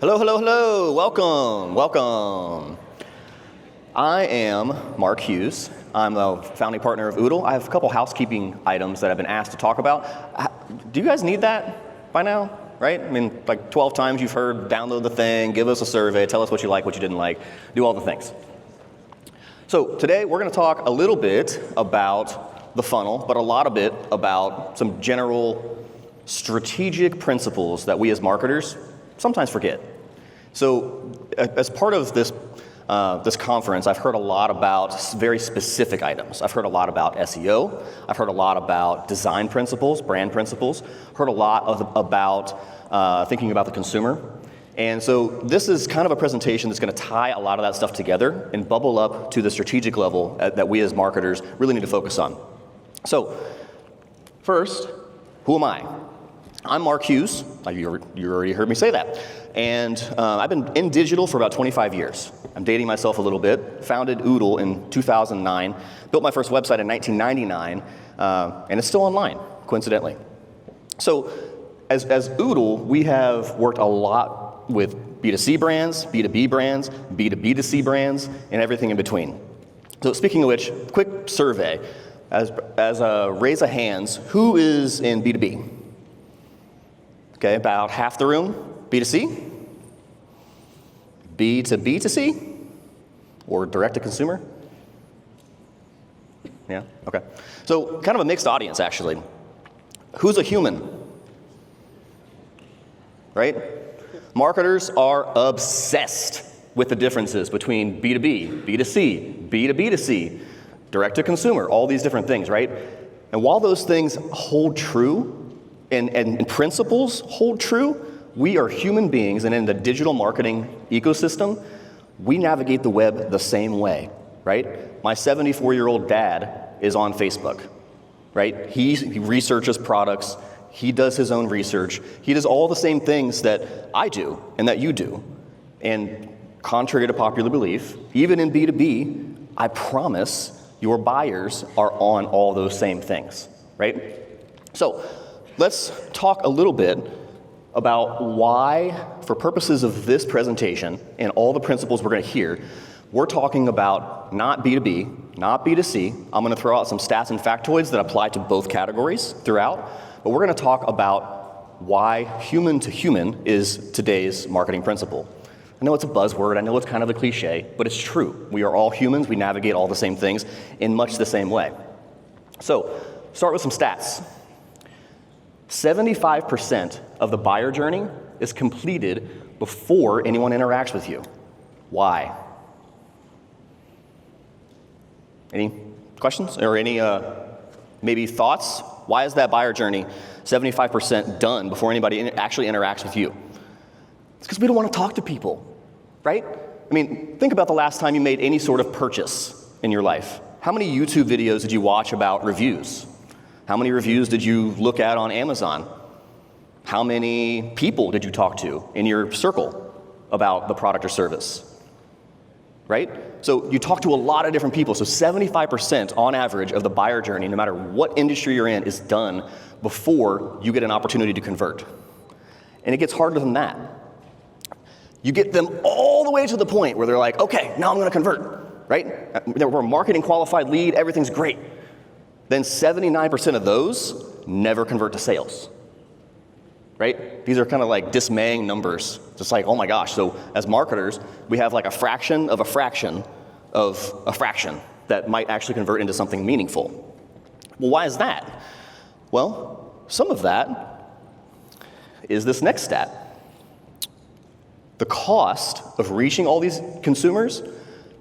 Hello, hello, hello. Welcome, welcome. I am Mark Hughes. I'm a founding partner of Oodle. I have a couple housekeeping items that I've been asked to talk about. Do you guys need that by now? Right? I mean, like 12 times you've heard, download the thing, give us a survey, tell us what you like, what you didn't like, do all the things. So today we're going to talk a little bit about the funnel, but a lot of it about some general strategic principles that we as marketers sometimes forget. So as part of this conference, I've heard a lot about very specific items. I've heard a lot about SEO. I've heard a lot about design principles, brand principles. Heard a lot about thinking about the consumer. And so this is kind of a presentation that's going to tie a lot of that stuff together and bubble up to the strategic level that we as marketers really need to focus on. So first, who am I? I'm Mark Hughes. You already heard me say that. And I've been in digital for about 25 years. I'm dating myself a little bit. Founded Oodle in 2009. Built my first website in 1999. And it's still online, coincidentally. So as Oodle, we have worked a lot with B2C brands, B2B brands, B2B2C brands, and everything in between. So speaking of which, quick survey. As a raise of hands, who is in B2B? Okay, about half the room, B2C, B2B2C, or direct to consumer? Yeah, okay. So kind of a mixed audience, actually. Who's a human? Right? Marketers are obsessed with the differences between B2B, B2C, B2B2C, direct to consumer, all these different things, right? And while those things hold true, and principles hold true, we are human beings, and in the digital marketing ecosystem, we navigate the web the same way, right? My 74-year-old dad is on Facebook, right? He researches products, he does his own research, he does all the same things that I do and that you do. And contrary to popular belief, even in B2B, I promise your buyers are on all those same things, right? So let's talk a little bit about why, for purposes of this presentation and all the principles we're going to hear, we're talking about not B2B, not B2C. I'm going to throw out some stats and factoids that apply to both categories throughout, but we're going to talk about why human to human is today's marketing principle. I know it's a buzzword, I know it's kind of a cliche, but it's true. We are all humans, we navigate all the same things in much the same way. So, start with some stats. 75% of the buyer journey is completed before anyone interacts with you. Why? Any questions or any maybe thoughts? Why is that buyer journey 75% done before anybody actually interacts with you? It's because we don't want to talk to people, right? I mean, think about the last time you made any sort of purchase in your life. How many YouTube videos did you watch about reviews? How many reviews did you look at on Amazon? How many people did you talk to in your circle about the product or service? Right? So you talk to a lot of different people. So 75% on average of the buyer journey, no matter what industry you're in, is done before you get an opportunity to convert. And it gets harder than that. You get them all the way to the point where they're like, okay, now I'm going to convert, right? We're a marketing qualified lead, everything's great. Then 79% of those never convert to sales, right? These are kind of like dismaying numbers. Just like, oh my gosh, so as marketers, we have like a fraction of a fraction of a fraction that might actually convert into something meaningful. Well, why is that? Well, some of that is this next stat. The cost of reaching all these consumers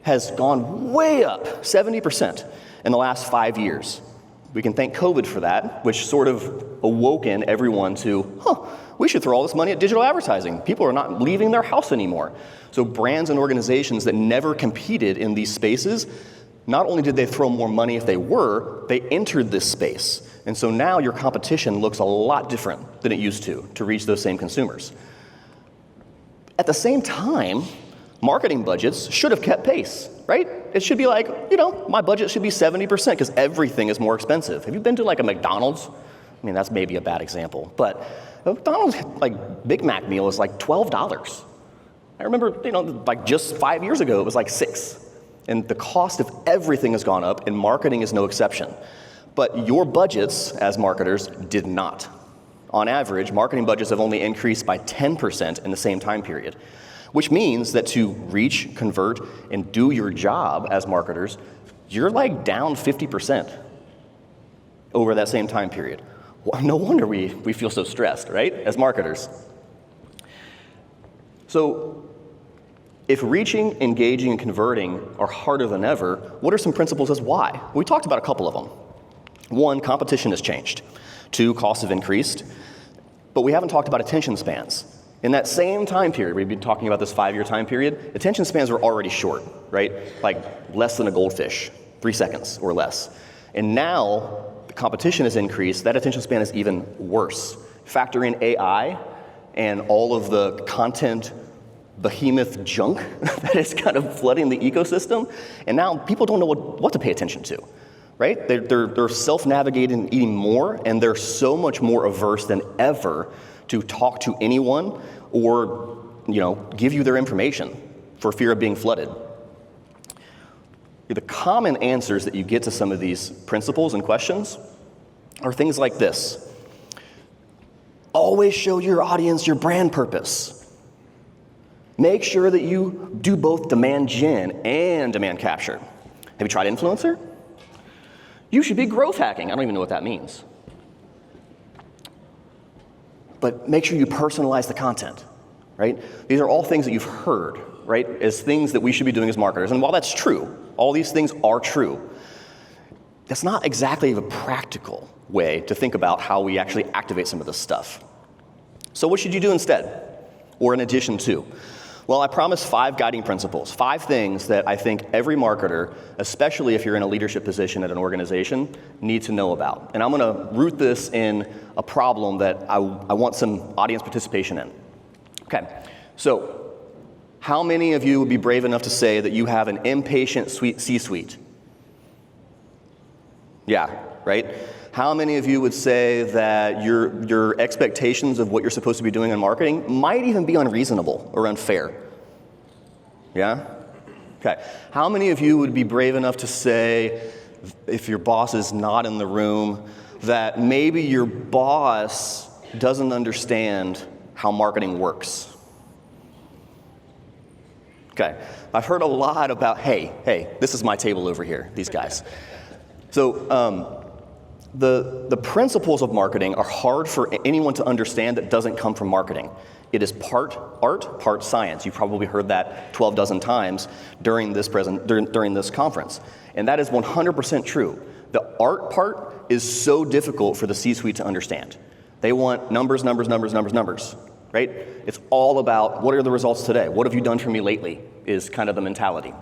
has gone way up, 70% in the last 5 years. We can thank COVID for that, which sort of awoken everyone to, we should throw all this money at digital advertising. People are not leaving their house anymore. So brands and organizations that never competed in these spaces, not only did they throw more money if they were, they entered this space. And so now your competition looks a lot different than it used to reach those same consumers. At the same time, marketing budgets should have kept pace, right? It should be like, my budget should be 70% because everything is more expensive. Have you been to like a McDonald's? I mean, that's maybe a bad example, but a McDonald's like Big Mac meal is like $12. I remember, like just 5 years ago, it was like 6. And the cost of everything has gone up, and marketing is no exception. But your budgets as marketers did not. On average, marketing budgets have only increased by 10% in the same time period, which means that to reach, convert, and do your job as marketers, you're like down 50% over that same time period. Well, no wonder we feel so stressed, right, as marketers. So if reaching, engaging, and converting are harder than ever, what are some principles as why? We talked about a couple of them. 1, competition has changed. 2, costs have increased. But we haven't talked about attention spans. In that same time period, we've been talking about this 5-year time period, attention spans were already short, right? Like less than a goldfish, 3 seconds or less. And now the competition has increased, that attention span is even worse. Factor in AI and all of the content behemoth junk that is kind of flooding the ecosystem, and now people don't know what to pay attention to, right? They're self-navigating and eating more, and they're so much more averse than ever to talk to anyone or, give you their information for fear of being flooded. The common answers that you get to some of these principles and questions are things like this. Always show your audience your brand purpose. Make sure that you do both demand gen and demand capture. Have you tried influencer? You should be growth hacking. I don't even know what that means. But make sure you personalize the content, right? These are all things that you've heard, right, as things that we should be doing as marketers. And while that's true, all these things are true, that's not exactly a practical way to think about how we actually activate some of this stuff. So what should you do instead, or in addition to? Well, I promised 5 guiding principles, 5 things that I think every marketer, especially if you're in a leadership position at an organization, needs to know about. And I'm going to root this in a problem that I want some audience participation in. Okay, so how many of you would be brave enough to say that you have an impatient C-suite? Yeah, right? How many of you would say that your expectations of what you're supposed to be doing in marketing might even be unreasonable or unfair? Yeah? Okay. How many of you would be brave enough to say, if your boss is not in the room, that maybe your boss doesn't understand how marketing works? Okay. I've heard a lot about, hey, this is my table over here, these guys. So, the principles of marketing are hard for anyone to understand that doesn't come from marketing. It is part art, part science. You've probably heard that 12 dozen times during this conference. And that is 100% true. The art part is so difficult for the C-suite to understand. They want numbers, right? It's all about, what are the results today? What have you done for me lately, is kind of the mentality.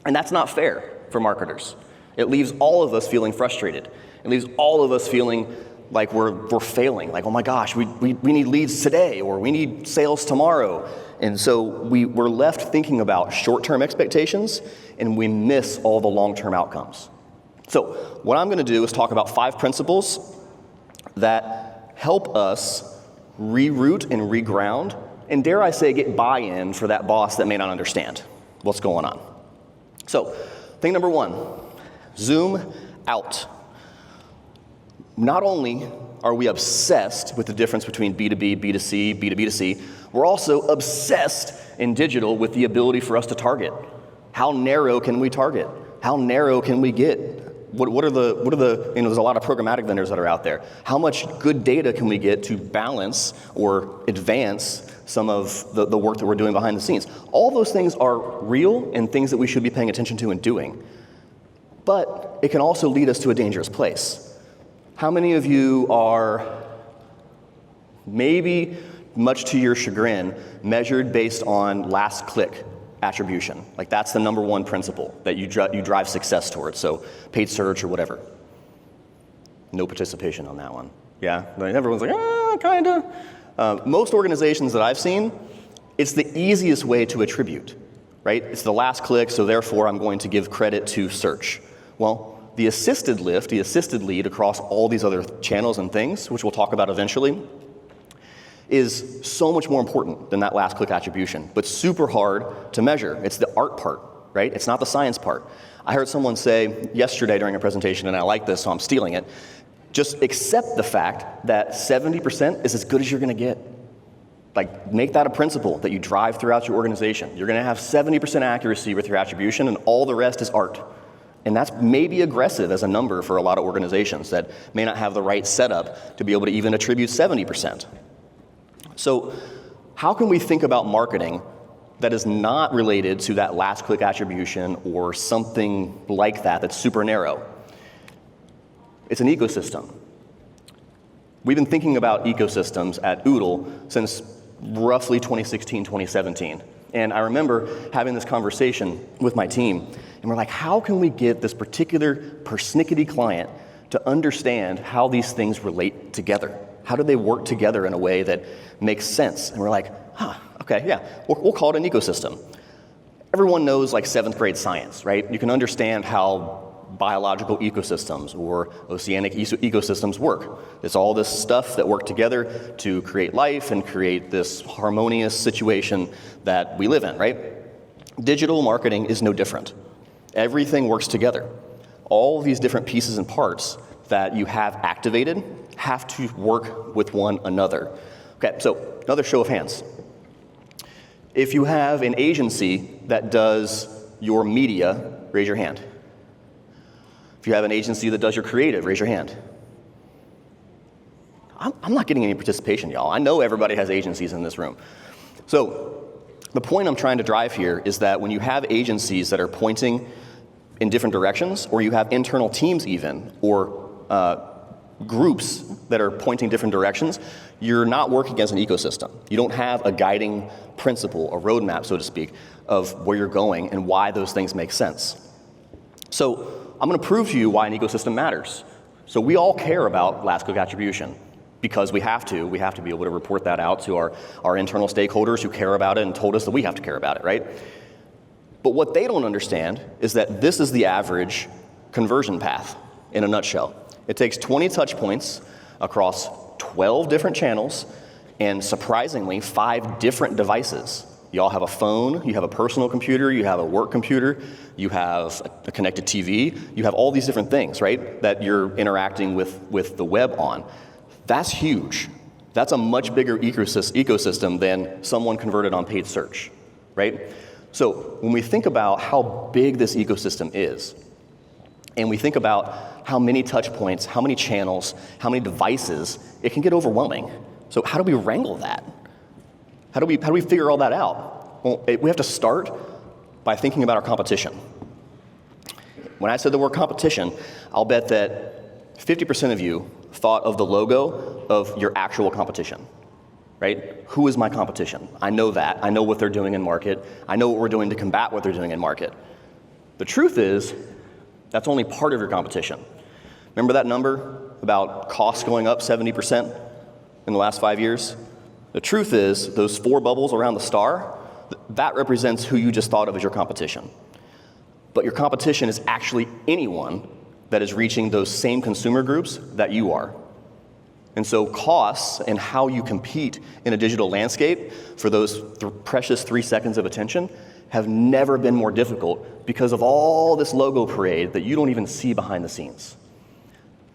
And that's not fair for marketers. It leaves all of us feeling frustrated. It leaves all of us feeling like we're failing, like, oh my gosh, we need leads today, or we need sales tomorrow. And so we're left thinking about short-term expectations, and we miss all the long-term outcomes. So what I'm going to do is talk about 5 principles that help us reroute and reground, and dare I say, get buy-in for that boss that may not understand what's going on. So thing number 1, zoom out. Not only are we obsessed with the difference between B2B, B2C, B2B2C, we're also obsessed in digital with the ability for us to target. How narrow can we target? How narrow can we get? What are the there's a lot of programmatic vendors that are out there. How much good data can we get to balance or advance some of the work that we're doing behind the scenes? All those things are real and things that we should be paying attention to and doing. But it can also lead us to a dangerous place. How many of you are, maybe much to your chagrin, measured based on last click attribution? Like, that's the number 1 principle that you drive success towards, so paid search or whatever. No participation on that one. Yeah? Like, everyone's like, kinda. Most organizations that I've seen, it's the easiest way to attribute, right? It's the last click, so therefore I'm going to give credit to search. Well, the assisted lead across all these other channels and things, which we'll talk about eventually, is so much more important than that last click attribution, but super hard to measure. It's the art part, right? It's not the science part. I heard someone say yesterday during a presentation, and I like this, so I'm stealing it, just accept the fact that 70% is as good as you're gonna get. Like, make that a principle that you drive throughout your organization. You're gonna have 70% accuracy with your attribution, and all the rest is art. And that's maybe aggressive as a number for a lot of organizations that may not have the right setup to be able to even attribute 70%. So how can we think about marketing that is not related to that last click attribution or something like that that's super narrow? It's an ecosystem. We've been thinking about ecosystems at Oodle since roughly 2016, 2017. And I remember having this conversation with my team, and we're like, how can we get this particular persnickety client to understand how these things relate together? How do they work together in a way that makes sense? And we're like, okay, yeah, we'll call it an ecosystem. Everyone knows like 7th grade science, right? You can understand how biological ecosystems or oceanic ecosystems work. It's all this stuff that work together to create life and create this harmonious situation that we live in, right? Digital marketing is no different. Everything works together. All of these different pieces and parts that you have activated have to work with one another. Okay, so another show of hands. If you have an agency that does your media, raise your hand. If you have an agency that does your creative, raise your hand. I'm not getting any participation, y'all. I know everybody has agencies in this room. So the point I'm trying to drive here is that when you have agencies that are pointing in different directions, or you have internal teams even, or groups that are pointing different directions, you're not working as an ecosystem. You don't have a guiding principle, a roadmap, so to speak, of where you're going and why those things make sense. So I'm going to prove to you why an ecosystem matters. So we all care about last click attribution because we have to. We have to be able to report that out to our internal stakeholders who care about it and told us that we have to care about it, right? But what they don't understand is that this is the average conversion path in a nutshell. It takes 20 touch points across 12 different channels and surprisingly 5 different devices. You all have a phone, you have a personal computer, you have a work computer, you have a connected TV, you have all these different things, right, that you're interacting with the web on. That's huge. That's a much bigger ecosystem than someone converted on paid search, right? So when we think about how big this ecosystem is, and we think about how many touch points, how many channels, how many devices, it can get overwhelming. So how do we wrangle that? How do we figure all that out? Well, we have to start by thinking about our competition. When I said the word competition, I'll bet that 50% of you thought of the logo of your actual competition, right? Who is my competition? I know that. I know what they're doing in market. I know what we're doing to combat what they're doing in market. The truth is, that's only part of your competition. Remember that number about costs going up 70% in the last 5 years? The truth is, those 4 bubbles around the star, that represents who you just thought of as your competition. But your competition is actually anyone that is reaching those same consumer groups that you are. And so costs and how you compete in a digital landscape for those precious 3 seconds of attention have never been more difficult because of all this logo parade that you don't even see behind the scenes.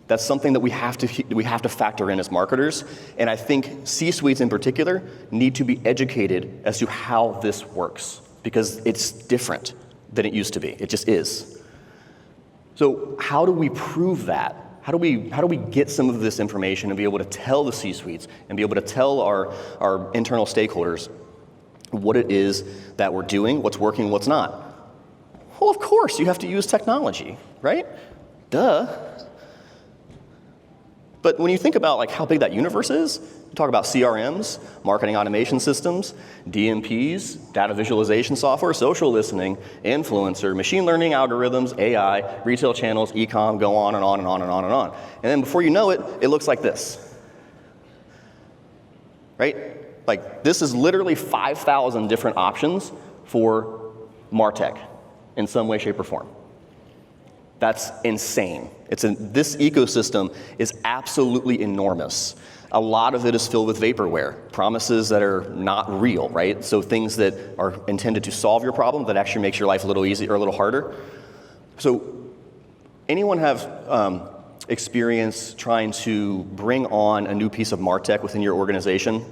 That's something that we have to factor in as marketers, and I think C-suites in particular need to be educated as to how this works because it's different than it used to be. It just is. So how do we prove that? How do we get some of this information and be able to tell the C-suites and be able to tell our internal stakeholders what it is that we're doing, what's working, what's not? Well, of course, you have to use technology, right? Duh. But when you think about like how big that universe is, you talk about CRMs, marketing automation systems, DMPs, data visualization software, social listening, influencer, machine learning algorithms, AI, retail channels, e-com, go on and on and on and on and on. And then before you know it, it looks like this, right? Like this is literally 5,000 different options for MarTech in some way, shape, or form. That's insane. This ecosystem is absolutely enormous. A lot of it is filled with vaporware, promises that are not real, right? So things that are intended to solve your problem that actually makes your life a little easier or a little harder. So anyone have experience trying to bring on a new piece of MarTech within your organization?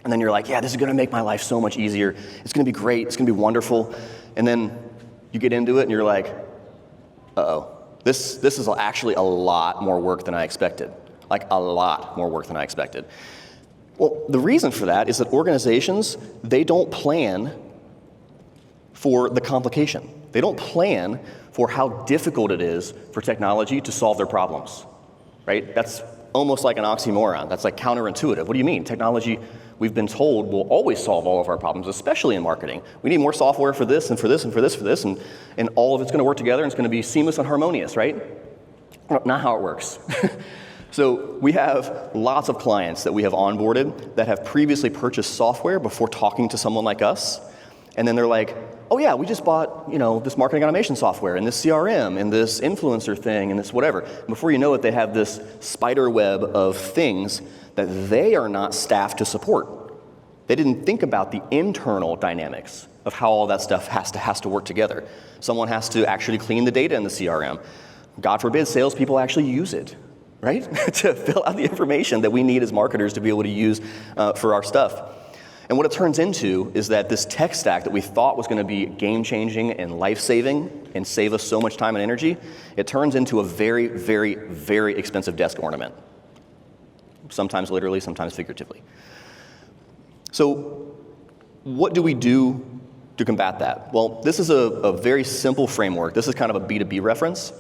And then you're like, yeah, this is gonna make my life so much easier. It's gonna be great, it's gonna be wonderful. And then you get into it and you're like, uh-oh, this is actually a lot more work than I expected. Like a lot more work than I expected. Well, the reason for that is that organizations, they don't plan for the complication. They don't plan for how difficult it is for technology to solve their problems, right? That's almost like an oxymoron. That's like counterintuitive. What do you mean? Technology, we've been told, will always solve all of our problems, especially in marketing. We need more software for this and for this and for this, and all of it's gonna work together and it's gonna be seamless and harmonious, right? Not how it works. So we have lots of clients that we have onboarded that have previously purchased software before talking to someone like us. And then they're like, oh yeah, we just bought, this marketing automation software and this CRM and this influencer thing and this whatever. And before you know it, they have this spider web of things that they are not staffed to support. They didn't think about the internal dynamics of how all that stuff has to work together. Someone has to actually clean the data in the CRM. God forbid salespeople actually use it, right? To fill out the information that we need as marketers to be able to use for our stuff. And what it turns into is that this tech stack that we thought was going to be game-changing and life-saving and save us so much time and energy, it turns into a very, very, very expensive desk ornament. Sometimes literally, sometimes figuratively. So what do we do to combat that? Well, this is a very simple framework. This is kind of a B2B reference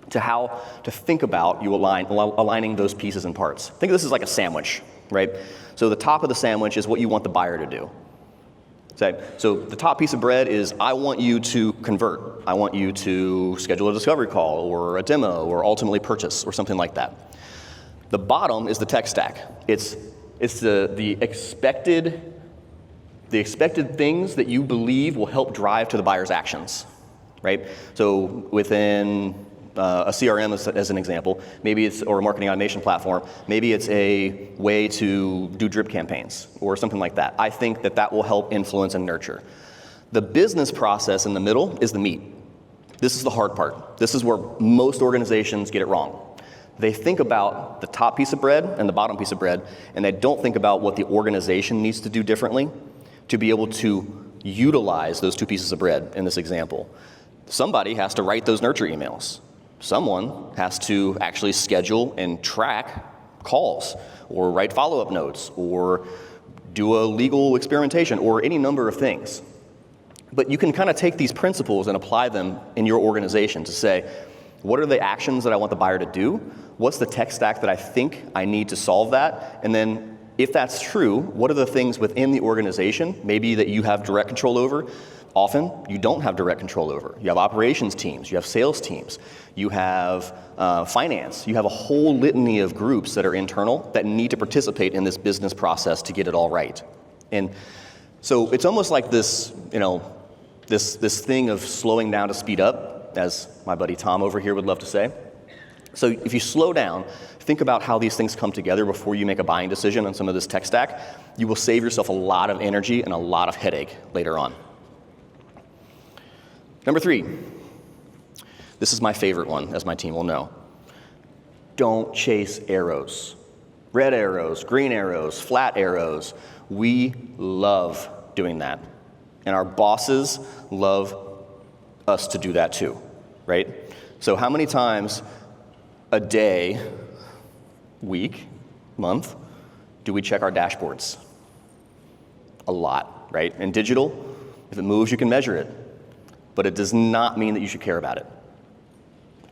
to how to think about you aligning those pieces and parts. Think of this as like a sandwich, right? So the top of the sandwich is what you want the buyer to do. Okay? So the top piece of bread is I want you to convert. I want you to schedule a discovery call or a demo or ultimately purchase or something like that. The bottom is the tech stack. It's the expected things that you believe will help drive to the buyer's actions, right? So within a CRM as an example, maybe it's, or a marketing automation platform, maybe it's a way to do drip campaigns or something like that. I think that will help influence and nurture. The business process in the middle is the meat. This is the hard part. This is where most organizations get it wrong. They think about the top piece of bread and the bottom piece of bread, and they don't think about what the organization needs to do differently to be able to utilize those two pieces of bread in this example. Somebody has to write those nurture emails. Someone has to actually schedule and track calls or write follow-up notes or do a legal experimentation or any number of things. But you can kind of take these principles and apply them in your organization to say, what are the actions that I want the buyer to do? What's the tech stack that I think I need to solve that? And then if that's true, what are the things within the organization, maybe that you have direct control over? Often, you don't have direct control over. You have operations teams, you have sales teams, you have finance, you have a whole litany of groups that are internal that need to participate in this business process to get it all right. And so it's almost like this, this thing of slowing down to speed up, as my buddy Tom over here would love to say. So if you slow down, think about how these things come together before you make a buying decision on some of this tech stack, you will save yourself a lot of energy and a lot of headache later on. Number 3, this is my favorite one, as my team will know. Don't chase arrows. Red arrows, green arrows, flat arrows. We love doing that. And our bosses love us to do that too, right? So how many times a day, week, month, do we check our dashboards? A lot, right? In digital, if it moves, you can measure it. But it does not mean that you should care about it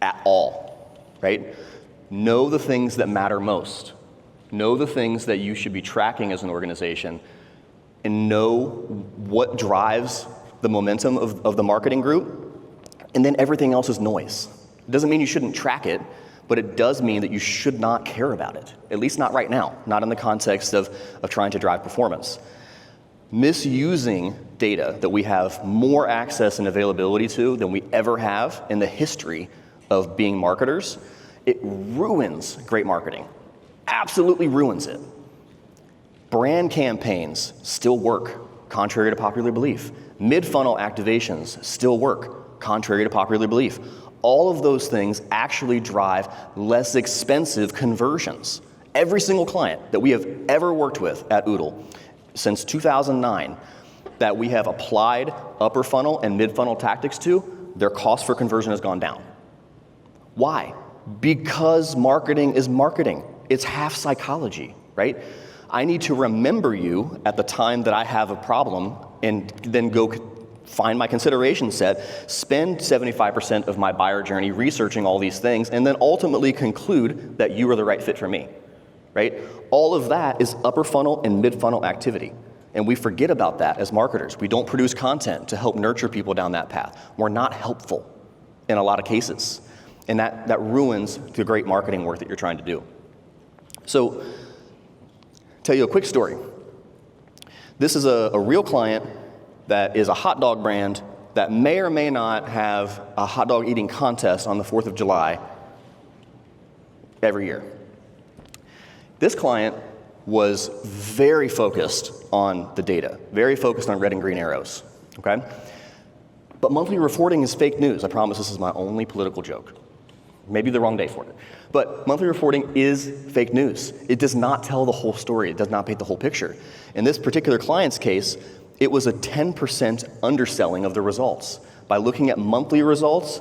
at all, right? Know the things that matter most. Know the things that you should be tracking as an organization, and know what drives the momentum of the marketing group, and then everything else is noise. It doesn't mean you shouldn't track it, but it does mean that you should not care about it, at least not right now, not in the context of trying to drive performance. Misusing data that we have more access and availability to than we ever have in the history of being marketers, it ruins great marketing. absolutely ruins it. Brand campaigns still work, contrary to popular belief. Mid-funnel activations still work, contrary to popular belief. All of those things actually drive less expensive conversions. Every single client that we have ever worked with at Oodle since 2009 that we have applied upper funnel and mid-funnel tactics to, their cost for conversion has gone down. Why? Because marketing is marketing. It's half psychology, right? I need to remember you at the time that I have a problem and then go find my consideration set, spend 75% of my buyer journey researching all these things, and then ultimately conclude that you are the right fit for me, right? All of that is upper funnel and mid-funnel activity. And we forget about that as marketers. We don't produce content to help nurture people down that path. We're not helpful in a lot of cases. And that ruins the great marketing work that you're trying to do. So, tell you a quick story. This is a real client that is a hot dog brand that may or may not have a hot dog eating contest on the 4th of July every year. This client was very focused on the data, very focused on red and green arrows, okay? But monthly reporting is fake news. I promise this is my only political joke. Maybe the wrong day for it. But monthly reporting is fake news. It does not tell the whole story. It does not paint the whole picture. In this particular client's case, it was a 10% underselling of the results. By looking at monthly results,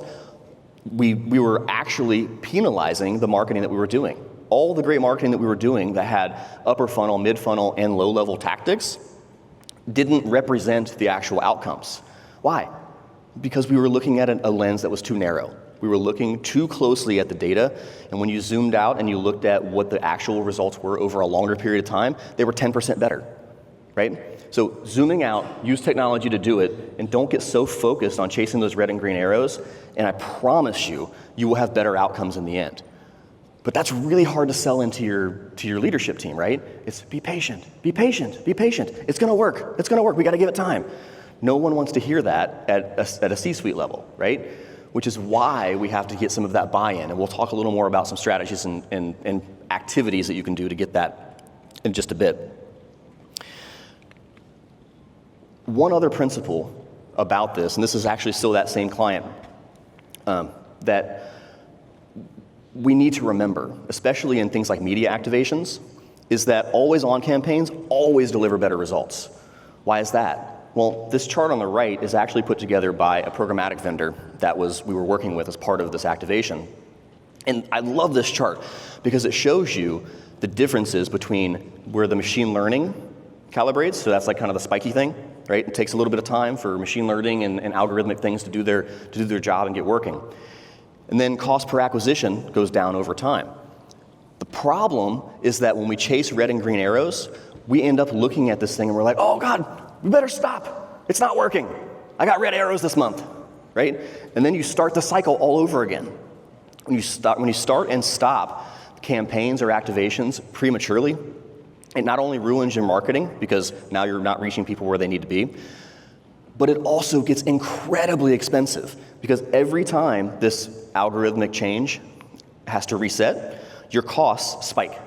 we were actually penalizing the marketing that we were doing. All the great marketing that we were doing that had upper funnel, mid funnel, and low level tactics didn't represent the actual outcomes. Why? Because we were looking at a lens that was too narrow. We were looking too closely at the data, and when you zoomed out and you looked at what the actual results were over a longer period of time, they were 10% better, right? So zooming out, use technology to do it, and don't get so focused on chasing those red and green arrows, and I promise you, you will have better outcomes in the end. But that's really hard to sell into your leadership team, right? It's be patient, be patient, be patient. It's gonna work, we gotta give it time. No one wants to hear that at a C-suite level, right? Which is why we have to get some of that buy-in, and we'll talk a little more about some strategies and activities that you can do to get that in just a bit. One other principle about this, and this is actually still that same client, that we need to remember, especially in things like media activations, is that always-on campaigns always deliver better results. Why is that? Well, this chart on the right is actually put together by a programmatic vendor that we were working with as part of this activation. And I love this chart because it shows you the differences between where the machine learning calibrates, so that's like kind of the spiky thing, right? It takes a little bit of time for machine learning and algorithmic things to do their job and get working. And then cost per acquisition goes down over time. The problem is that when we chase red and green arrows, we end up looking at this thing and we're like, oh God, we better stop. It's not working. I got red arrows this month, right? And then you start the cycle all over again. When you start and stop campaigns or activations prematurely, it not only ruins your marketing because now you're not reaching people where they need to be, but it also gets incredibly expensive because every time this algorithmic change has to reset, your costs spike.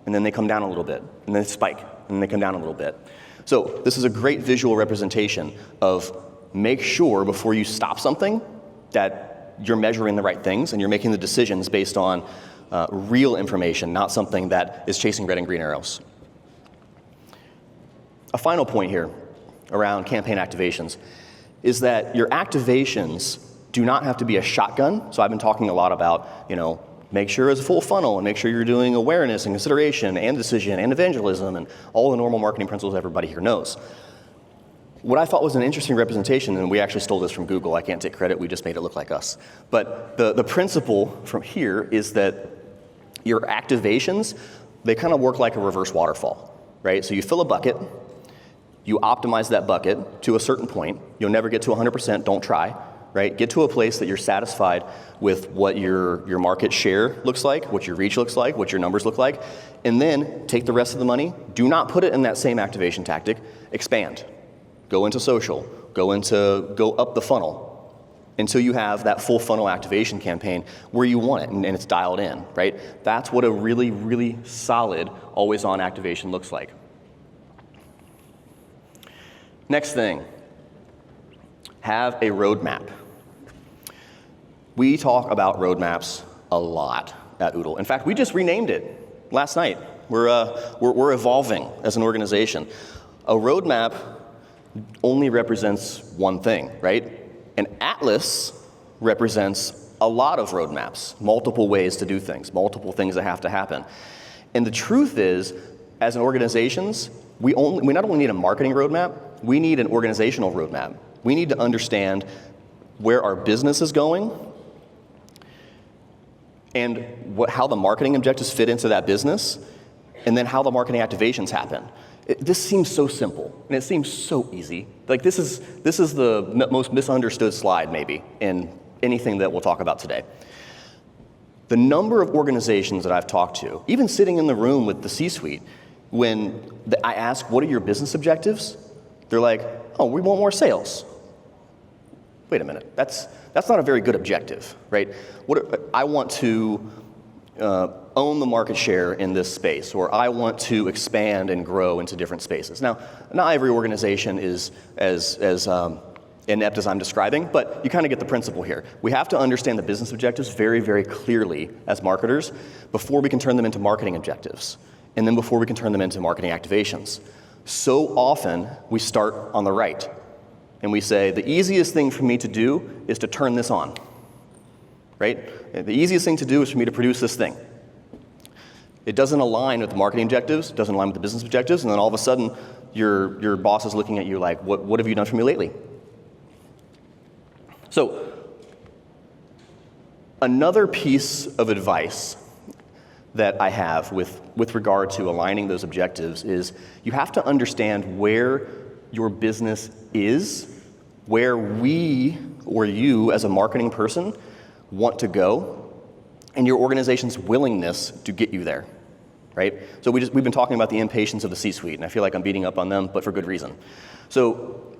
And then they come down a little bit, and then spike, and then they come down a little bit. So this is a great visual representation of make sure before you stop something that you're measuring the right things and you're making the decisions based on real information, not something that is chasing red and green arrows. A final point here around campaign activations is that your activations do not have to be a shotgun. So I've been talking a lot about, make sure it's a full funnel and make sure you're doing awareness and consideration and decision and evangelism and all the normal marketing principles everybody here knows. What I thought was an interesting representation, and we actually stole this from Google, I can't take credit, we just made it look like us. But the principle from here is that your activations, they kind of work like a reverse waterfall, right? So you fill a bucket, you optimize that bucket to a certain point, you'll never get to 100%, don't try. Right? Get to a place that you're satisfied with what your market share looks like, what your reach looks like, what your numbers look like, and then take the rest of the money, do not put it in that same activation tactic, expand. Go into social, go up the funnel, until you have that full funnel activation campaign where you want it and it's dialed in, right? That's what a really, really solid always-on activation looks like. Next thing, have a roadmap. We talk about roadmaps a lot at Oodle. In fact, we just renamed it last night. We're evolving as an organization. A roadmap only represents one thing, right? An atlas represents a lot of roadmaps, multiple ways to do things, multiple things that have to happen. And the truth is, as an organizations, we not only need a marketing roadmap, we need an organizational roadmap. We need to understand where our business is going and how the marketing objectives fit into that business, and then how the marketing activations happen. This seems so simple, and it seems so easy. Like this is the most misunderstood slide maybe in anything that we'll talk about today. The number of organizations that I've talked to, even sitting in the room with the C-suite, when I ask, what are your business objectives? They're like, oh, we want more sales. Wait a minute, that's not a very good objective, right? I want to own the market share in this space, or I want to expand and grow into different spaces. Now, not every organization is as inept as I'm describing, but you kind of get the principle here. We have to understand the business objectives very, very clearly as marketers before we can turn them into marketing objectives, and then before we can turn them into marketing activations. So often, we start on the right, and we say, the easiest thing for me to do is to turn this on, right? The easiest thing to do is for me to produce this thing. It doesn't align with the marketing objectives, doesn't align with the business objectives, and then all of a sudden, your boss is looking at you like, what have you done for me lately? So, another piece of advice that I have with regard to aligning those objectives is you have to understand where your business is, where we or you as a marketing person want to go, and your organization's willingness to get you there, right? So we've been talking about the impatience of the C-suite, and I feel like I'm beating up on them, but for good reason. So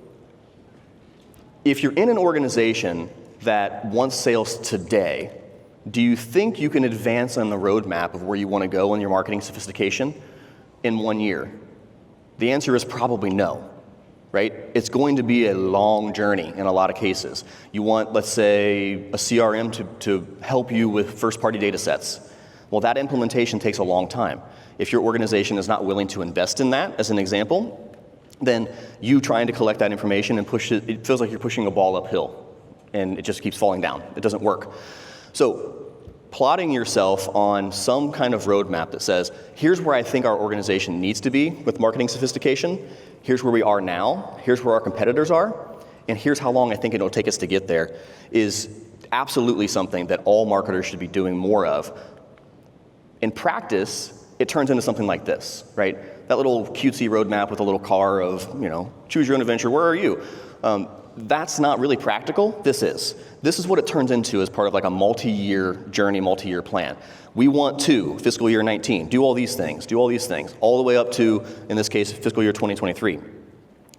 if you're in an organization that wants sales today, do you think you can advance on the roadmap of where you want to go in your marketing sophistication in 1 year? The answer is probably no. Right? It's going to be a long journey in a lot of cases. You want, let's say, a CRM to help you with first-party data sets. Well, that implementation takes a long time. If your organization is not willing to invest in that, as an example, then you trying to collect that information and push it, it feels like you're pushing a ball uphill, and it just keeps falling down. It doesn't work. So plotting yourself on some kind of roadmap that says, here's where I think our organization needs to be with marketing sophistication, here's where we are now, here's where our competitors are, and here's how long I think it'll take us to get there, is absolutely something that all marketers should be doing more of. In practice, it turns into something like this, right? That little cutesy roadmap with a little car of, choose your own adventure, where are you? That's not really practical. This is what it turns into as part of like a multi-year journey, multi-year plan. We want to, fiscal year 19, do all these things, all the way up to, in this case, fiscal year 2023.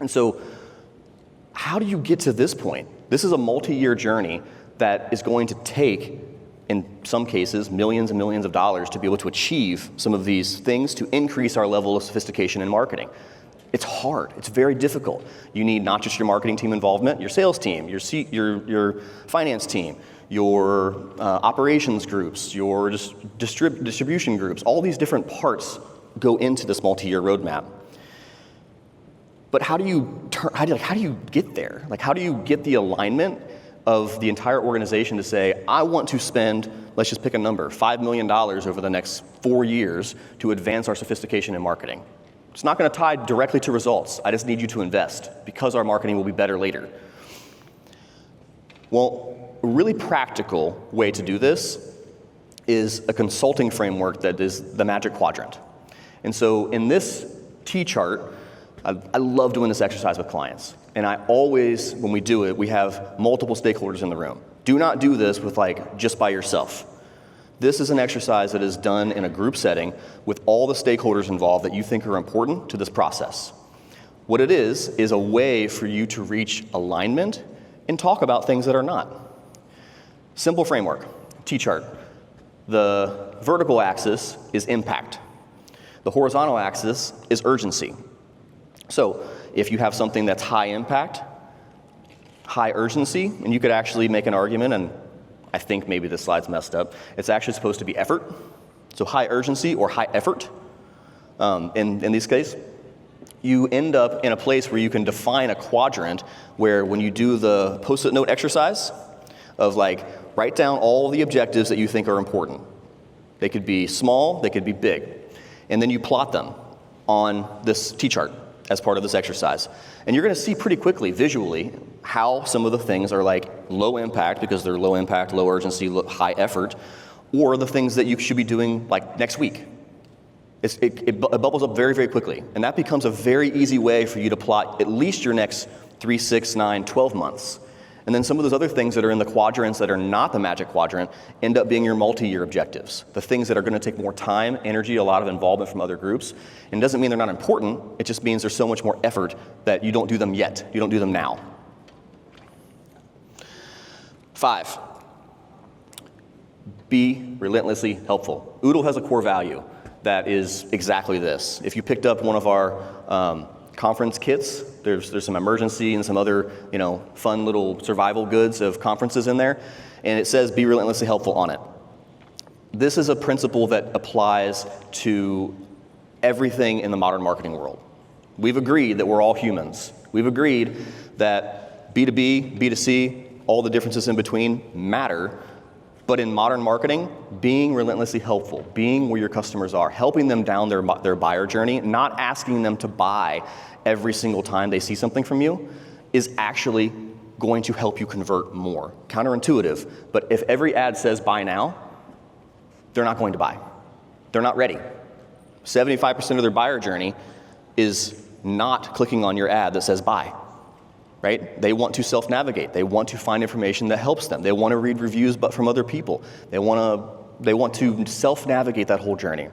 And so, how do you get to this point? This is a multi-year journey that is going to take, in some cases, millions and millions of dollars to be able to achieve some of these things to increase our level of sophistication in marketing. It's hard. It's very difficult. You need not just your marketing team involvement, your sales team, your finance team, your operations groups, your distribution groups. All these different parts go into this multi-year roadmap. But how do you get there? Like, how do you get the alignment of the entire organization to say, I want to spend, let's just pick a number, $5 million over the next 4 years to advance our sophistication in marketing? It's not going to tie directly to results. I just need you to invest because our marketing will be better later. Well, a really practical way to do this is a consulting framework that is the Magic Quadrant. And so in this T-chart, I love doing this exercise with clients. And I always, when we do it, we have multiple stakeholders in the room. Do not do this with just by yourself. This is an exercise that is done in a group setting with all the stakeholders involved that you think are important to this process. What it is a way for you to reach alignment and talk about things that are not. Simple framework, T-chart. The vertical axis is impact. The horizontal axis is urgency. So if you have something that's high impact, high urgency, and you could actually make an argument, and I think maybe this slide's messed up, it's actually supposed to be effort. So high urgency or high effort, in this case, you end up in a place where you can define a quadrant where when you do the Post-it note exercise of like, write down all the objectives that you think are important. They could be small, they could be big. And then you plot them on this T-chart as part of this exercise. And you're gonna see pretty quickly, visually, how some of the things are like low impact because they're low impact, low urgency, high effort, or the things that you should be doing like next week. It bubbles up very, very quickly. And that becomes a very easy way for you to plot at least your next 3, 6, 9, 12 months. And then some of those other things that are in the quadrants that are not the magic quadrant end up being your multi-year objectives. The things that are gonna take more time, energy, a lot of involvement from other groups. And it doesn't mean they're not important, it just means there's so much more effort that you don't do them yet. You don't do them now. 5, be relentlessly helpful. Oodle has a core value that is exactly this. If you picked up one of our conference kits, there's some emergency and some other fun little survival goods of conferences in there, and it says be relentlessly helpful on it. This is a principle that applies to everything in the modern marketing world. We've agreed that we're all humans. We've agreed that B2B, B2C, all the differences in between matter. But in modern marketing, being relentlessly helpful, being where your customers are, helping them down their buyer journey, not asking them to buy every single time they see something from you, is actually going to help you convert more. Counterintuitive, but if every ad says buy now, they're not going to buy. They're not ready. 75% of their buyer journey is not clicking on your ad that says buy. Right? They want to self-navigate. They want to find information that helps them. They want to read reviews but from other people. They want to self-navigate that whole journey.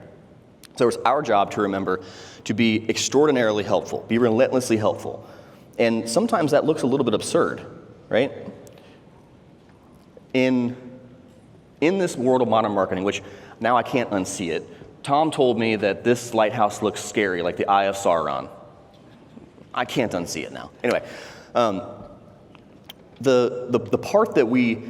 So it's our job to remember to be extraordinarily helpful, be relentlessly helpful. And sometimes that looks a little bit absurd, right? In this world of modern marketing, which now I can't unsee it, Tom told me that this lighthouse looks scary, like the Eye of Sauron. I can't unsee it now. Anyway, the part that we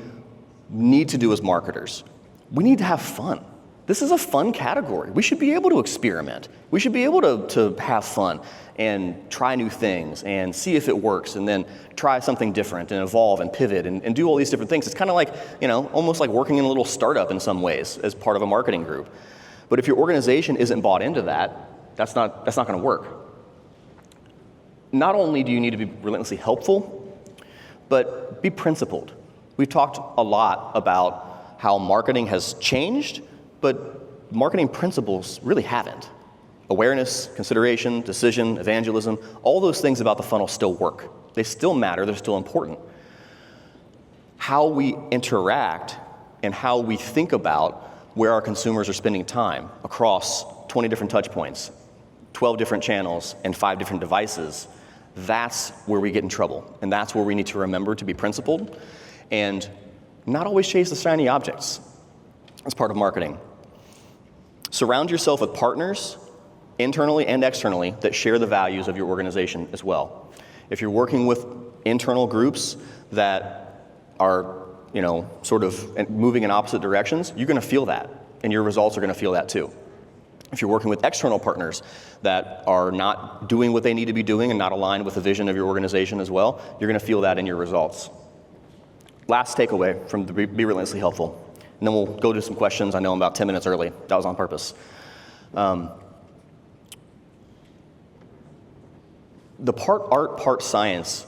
need to do as marketers, we need to have fun. This is a fun category. We should be able to experiment. We should be able to have fun and try new things and see if it works and then try something different and evolve and pivot and do all these different things. It's kind of like, almost like working in a little startup in some ways as part of a marketing group. But if your organization isn't bought into that, that's not gonna work. Not only do you need to be relentlessly helpful, but be principled. We've talked a lot about how marketing has changed, but marketing principles really haven't. Awareness, consideration, decision, evangelism, all those things about the funnel still work. They still matter, they're still important. How we interact and how we think about where our consumers are spending time across 20 different touch points, 12 different channels, and 5 different devices, that's where we get in trouble. And that's where we need to remember to be principled and not always chase the shiny objects as part of marketing. Surround yourself with partners, internally and externally, that share the values of your organization as well. If you're working with internal groups that are, sort of moving in opposite directions, you're gonna feel that, and your results are gonna feel that too. If you're working with external partners that are not doing what they need to be doing and not aligned with the vision of your organization as well, you're gonna feel that in your results. Last takeaway from the Be Relentlessly Helpful, and then we'll go to some questions. I know I'm about 10 minutes early. That was on purpose. The part art, part science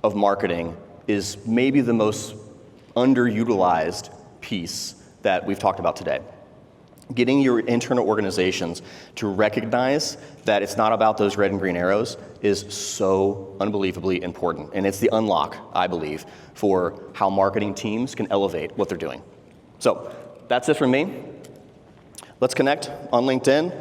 of marketing is maybe the most underutilized piece that we've talked about today. Getting your internal organizations to recognize that it's not about those red and green arrows is so unbelievably important. And it's the unlock, I believe, for how marketing teams can elevate what they're doing. So that's it from me. Let's connect on LinkedIn.